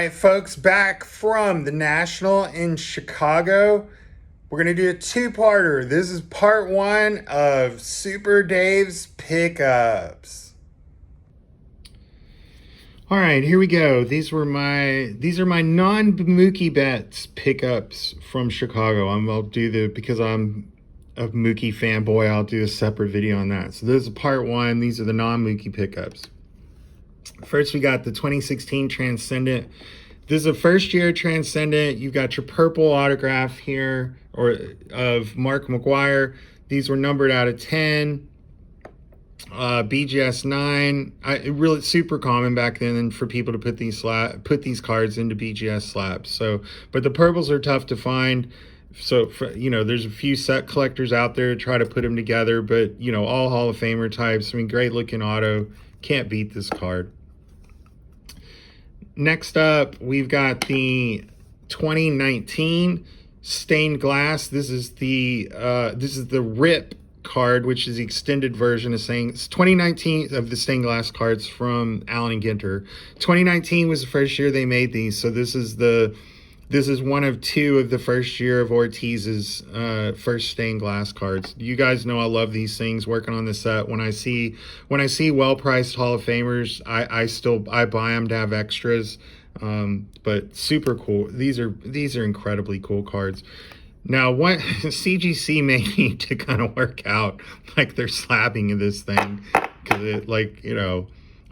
right, folks, back from the National in Chicago. We're going to do a two-parter. This is part one of Super Dave's Pickups. All right, here we go. These are my non-Mookie Betts pickups from Chicago. Because I'm a Mookie fanboy, I'll do a separate video on that. So this is part one. These are the non-Mookie pickups. First, we got the 2016 Transcendent. This is a first-year Transcendent. You've got your purple autograph here of Mark McGwire. These were numbered out of 10. BGS 9. Really super common back then for people to put these cards into BGS slabs. So, but the purples are tough to find. So, there's a few set collectors out there to try to put them together. But, all Hall of Famer types. I mean, great-looking auto. Can't beat this card. Next up, we've got the 2019 stained glass. This is the RIP card, which is the extended version of saying it's 2019 of the stained glass cards from Allen and Ginter. 2019 was the first year they made these, so this is one of two of the first year of Ortiz's first stained glass cards. You guys know I love these things. Working on the set, when I see well-priced Hall of Famers, I buy them to have extras. But super cool. These are incredibly cool cards. Now, what CGC may need to kind of work out like they're slabbing this thing, because it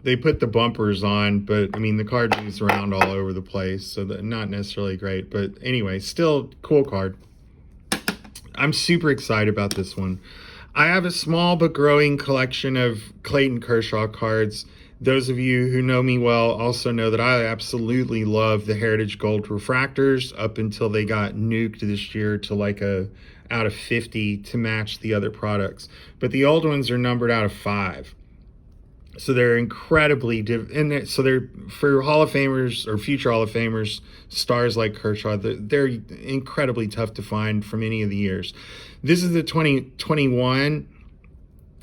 they put the bumpers on, but I mean the card moves around all over the place, so that not necessarily great. But anyway, still cool card. I'm super excited about this one. I have a small but growing collection of Clayton Kershaw cards. Those of you who know me well also know that I absolutely love the Heritage Gold refractors up until they got nuked this year to like out of 50 to match the other products. But the old ones are numbered out of 5. So they're incredibly so they're for Hall of Famers or future Hall of Famers, stars like Kershaw, they're incredibly tough to find from any of the years. This is the 2021,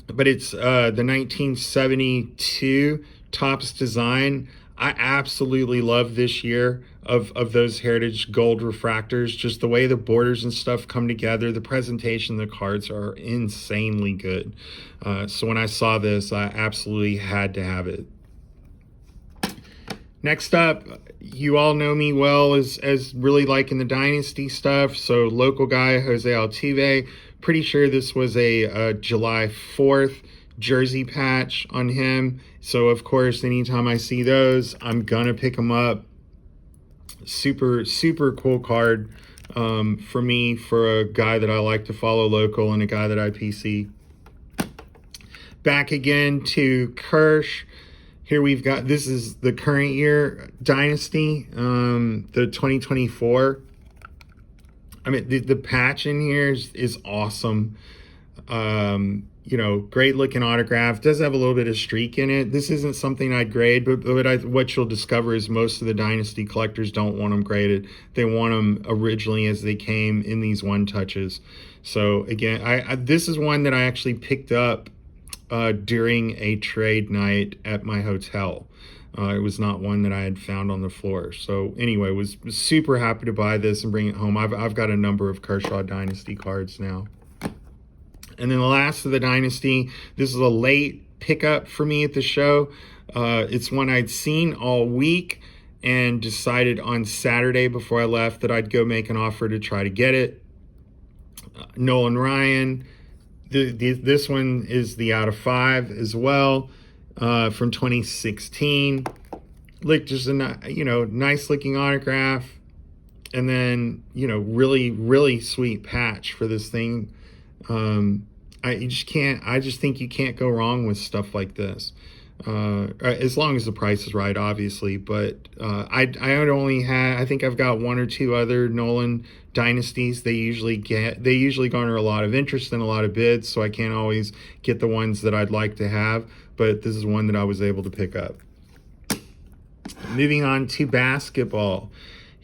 but it's the 1972 Topps design. I absolutely love this year of those Heritage Gold refractors. Just the way the borders and stuff come together, the presentation of the cards are insanely good. So when I saw this, I absolutely had to have it. Next up, you all know me well as really liking the Dynasty stuff. So local guy, Jose Altuve. Pretty sure this was a July 4th jersey patch on him. So of course, anytime I see those, I'm gonna pick them up. Super cool card for me, for a guy that I like to follow local and a guy that I PC. Back again to Kersh. Here we've got, this is the current year Dynasty, the 2024. I mean, the patch in here is awesome. Great looking autograph. Does have a little bit of streak in it. This isn't something I'd grade, but what you'll discover is most of the Dynasty collectors don't want them graded. They want them originally as they came in these one touches. So again, this is one that I actually picked up during a trade night at my hotel. It was not one that I had found on the floor. So anyway, was super happy to buy this and bring it home. I've got a number of Kershaw Dynasty cards now. And then the last of the Dynasty, this is a late pickup for me at the show. It's one I'd seen all week and decided on Saturday before I left that I'd go make an offer to try to get it. Nolan Ryan. This one is the out of 5 as well, from 2016. Like just a nice looking autograph, and then really sweet patch for this thing. I just think you can't go wrong with stuff like this, as long as the price is right, obviously. But I think I've got 1 or 2 other Nolan Dynasties. They usually garner a lot of interest and a lot of bids, so I can't always get the ones that I'd like to have, but this is one that I was able to pick up. Moving on to basketball.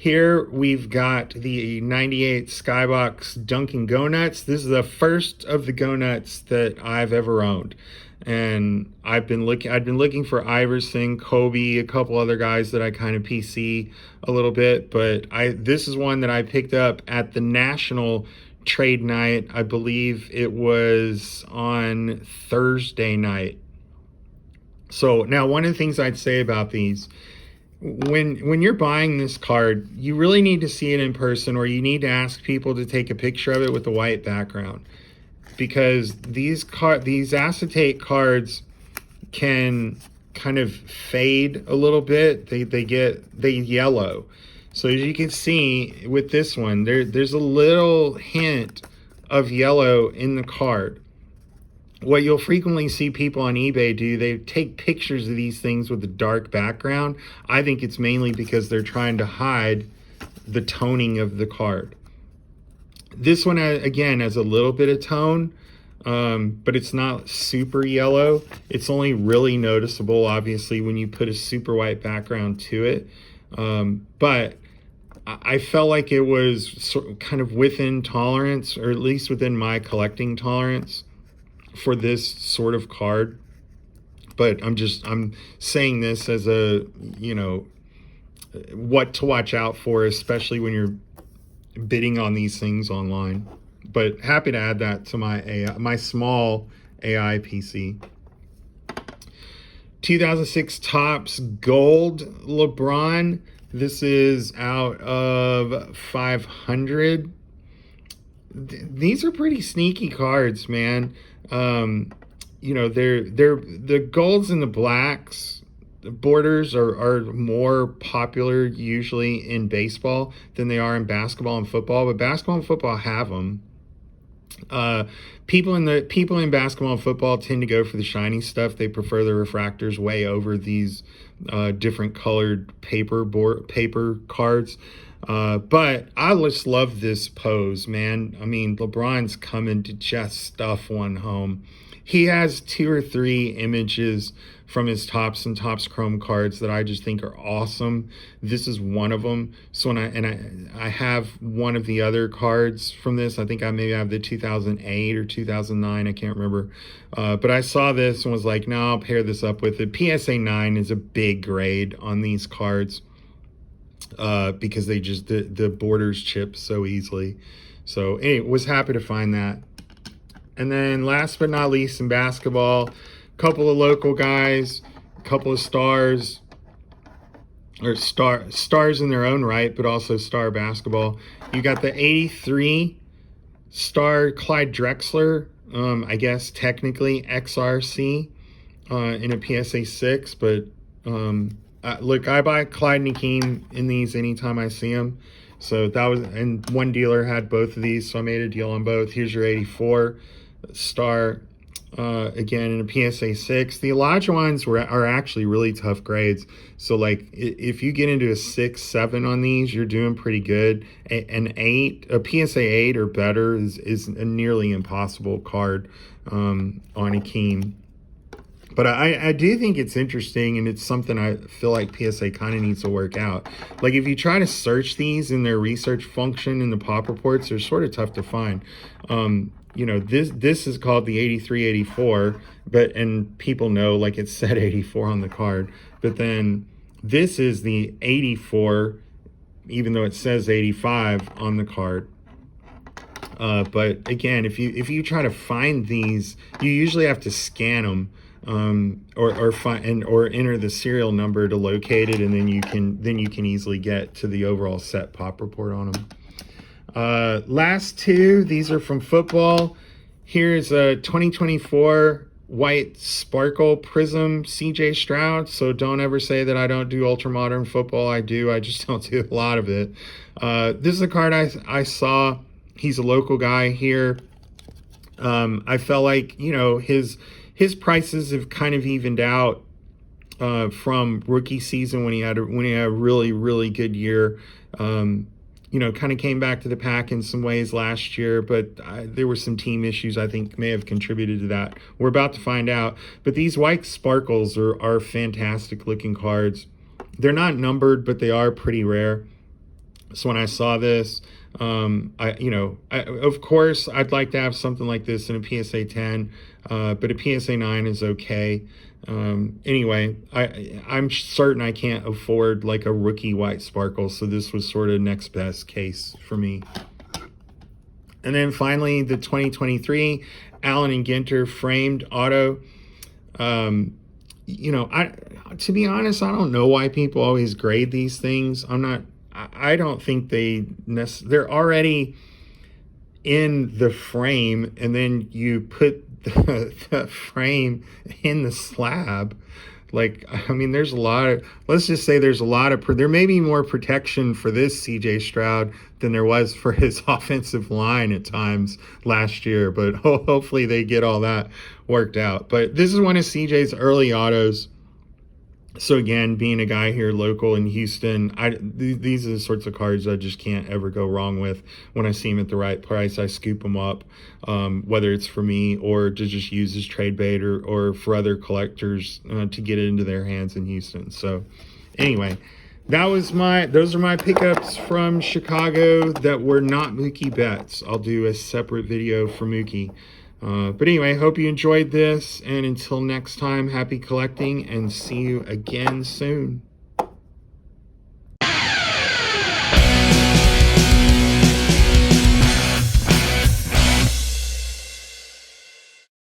Here we've got the 98 Skybox Dunkin Go Nuts. This is the first of the Go Nuts that I've ever owned. And I've been looking for Iverson, Kobe, a couple other guys that I kind of PC a little bit, but this is one that I picked up at the National Trade Night. I believe it was on Thursday night. So now one of the things I'd say about these, when you're buying this card, you really need to see it in person, or you need to ask people to take a picture of it with a white background, because these acetate cards can kind of fade a little bit. They yellow. So as you can see with this one, there's a little hint of yellow in the card. What you'll frequently see people on eBay do, they take pictures of these things with a dark background. I think it's mainly because they're trying to hide the toning of the card. This one, again, has a little bit of tone, but it's not super yellow. It's only really noticeable, obviously, when you put a super white background to it. But I felt like it was kind of within tolerance, or at least within my collecting tolerance for this sort of card. But I'm saying this as a, what to watch out for, especially when you're bidding on these things online. But happy to add that to my small AI PC. 2006 Topps Gold LeBron. This is out of 500. These are pretty sneaky cards, man. They're the golds and the blacks. The borders are more popular usually in baseball than they are in basketball and football, but basketball and football have them. People in basketball and football tend to go for the shiny stuff. They prefer the refractors way over these different colored paper cards. But I just love this pose, man. I mean, LeBron's coming to just stuff one home. He has 2 or 3 images from his Topps and Topps Chrome cards that I just think are awesome. This is one of them. So I have one of the other cards from this. I think I maybe have the 2008 or 2009. I can't remember. But I saw this and was like, no, I'll pair this up with it. PSA 9 is a big grade on these cards because they just, the borders chip so easily. So anyway, was happy to find that. And then last but not least in basketball, a couple of local guys, a couple of stars, or stars in their own right, but also star basketball. You got the 83 star Clyde Drexler, I guess technically XRC in a PSA 6, but look, I buy Clyde and Hakeem in these anytime I see them. So that was, and one dealer had both of these, so I made a deal on both. Here's your 84 star, again in a PSA 6. The Olajuwons are actually really tough grades. So like if you get into a 6, 7 on these, you're doing pretty good. An 8, a PSA 8 or better is a nearly impossible card on Hakeem. But I do think it's interesting, and it's something I feel like PSA kind of needs to work out. Like if you try to search these in their research function in the pop reports, they're sort of tough to find. This is called the 8384, and people know, like it said 84 on the card. But then this is the 84, even though it says 85 on the card. But again, if you try to find these, you usually have to scan them. Or enter the serial number to locate it, and then you can easily get to the overall set pop report on them. Last two, these are from football. Here's a 2024 white sparkle prism CJ Stroud. So don't ever say that I don't do ultra modern football. I do. I just don't do a lot of it. This is a card I saw. He's a local guy here. I felt like his prices have kind of evened out from rookie season when he had a really, really good year. Kind of came back to the pack in some ways last year, but there were some team issues I think may have contributed to that. We're about to find out. But these white sparkles are fantastic looking cards. They're not numbered, but they are pretty rare. So when I saw this, of course, I'd like to have something like this in a PSA 10, but a PSA 9 is okay. Anyway, I'm certain I can't afford like a rookie white sparkle, so this was sort of next best case for me. And then finally, the 2023 Allen and Ginter framed auto. To be honest, I don't know why people always grade these things. I don't think they're already in the frame, and then you put the frame in the slab. Like, I mean, there's a lot of, let's just say there's a lot of, there may be more protection for this CJ Stroud than there was for his offensive line at times last year, but hopefully they get all that worked out. But this is one of CJ's early autos. So again, being a guy here local in Houston, these are the sorts of cards I just can't ever go wrong with. When I see them at the right price, I scoop them up, whether it's for me or to just use as trade bait or for other collectors to get it into their hands in Houston. So anyway, those are my pickups from Chicago that were not Mookie bets. I'll do a separate video for Mookie. But anyway, hope you enjoyed this, and until next time, happy collecting, and see you again soon.